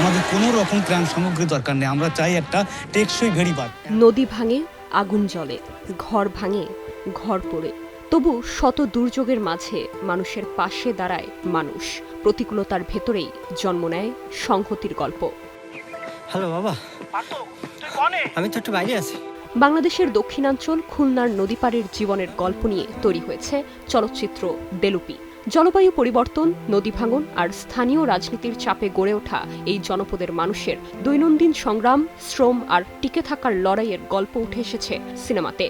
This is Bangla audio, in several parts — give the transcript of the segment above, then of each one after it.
আমাদের কোনো রকম ত্রাণ সামগ্রী দরকার নেই, আমরা চাই একটা টেকসই বেড়িবাঁধ। নদী ভাঙে, আগুন জ্বলে, ঘর ভাঙে, ঘর পড়ে, তবু শত দুর্যোগের মাঝে মানুষের পাশে দাঁড়ায় মানুষ। প্রতিকূলতার ভেতরেই জন্ম নেয় সংহতির গল্প। হ্যালো বাবা, আমি তো একটু বাইরে আছি। বাংলাদেশের দক্ষিণাঞ্চল খুলনার নদীপাড়ের জীবনের গল্প নিয়ে তৈরি হয়েছে চলচ্চিত্র দেলুপি। জলবায়ু পরিবর্তন, নদী ভাঙন আর স্থানীয় রাজনীতির চাপে গড়ে ওঠা এই জনপদের মানুষের দৈনন্দিন সংগ্রাম, শ্রম আর টিকে থাকার লড়াইয়ের গল্প উঠে এসেছে সিনেমাতে।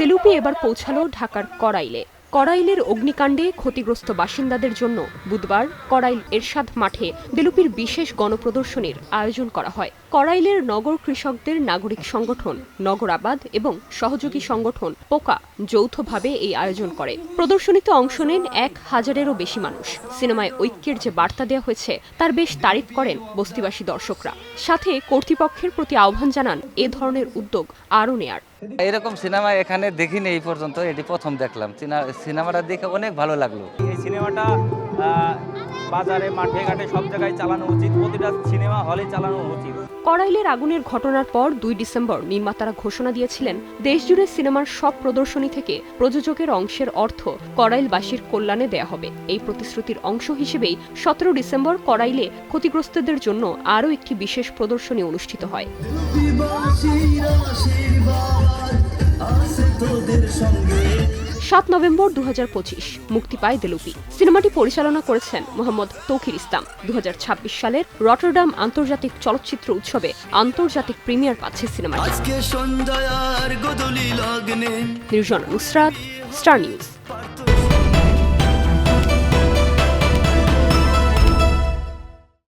দেলুপি এবার পৌঁছালো ঢাকার কড়াইলে। কড়াইলের অগ্নিকাণ্ডে ক্ষতিগ্রস্ত বাসিন্দাদের জন্য বুধবার কড়াইল এরশাদ মাঠে দেলুপির বিশেষ গণপ্রদর্শনীর আয়োজন করা হয়। কড়াইলের নগর কৃষকদের নাগরিক সংগঠন নগর আবাদ এবং সহযোগী সংগঠন পোকা যৌথভাবে এই আয়োজন করে। প্রদর্শনীতে অংশ নেন 1000-এরও বেশি মানুষ। সিনেমায় ঐক্যের যে বার্তা দেওয়া হয়েছে তার বেশ তারিফ করেন বস্তিবাসী দর্শকরা। সাথে কর্তৃপক্ষের প্রতি আহ্বান জানান এ ধরনের উদ্যোগ আরও নেয়ার। এরকম সিনেমা এখানে দেখিনি এই পর্যন্ত, এটি প্রথম দেখলাম। সিনেমাটা দেখে অনেক ভালো লাগলো। এই সিনেমাটা বাজারে, মাঠে ঘাটে সব জায়গায় চালানো উচিত, প্রতিটা সিনেমা হলে চালানো উচিত। কড়াইলের আগুনের ঘটনার পর 2 ডিসেম্বর নির্মাতারা ঘোষণা দিয়েছিলেন দেশজুড়ে সিনেমার সব প্রদর্শনী থেকে প্রযোজকের অংশের অর্থ কড়াইলবাসীর কল্যাণে দেয়া হবে। এই প্রতিশ্রুতির অংশ হিসেবেই 17 ডিসেম্বর কড়াইলে ক্ষতিগ্রস্তদের জন্য আরও একটি বিশেষ প্রদর্শনী অনুষ্ঠিত হয়। 7 নভেম্বর 2025 মুক্তি পায় দেলুপি। সিনেমাটি পরিচালনা করেছেন মোহাম্মদ তৌকির ইসলাম। 2026 সালের রটারডাম আন্তর্জাতিক চলচ্চিত্র উৎসবে আন্তর্জাতিক প্রিমিয়ার পাচ্ছে সিনেমাটি। নির্জন নুসরাত, স্টার নিউজ।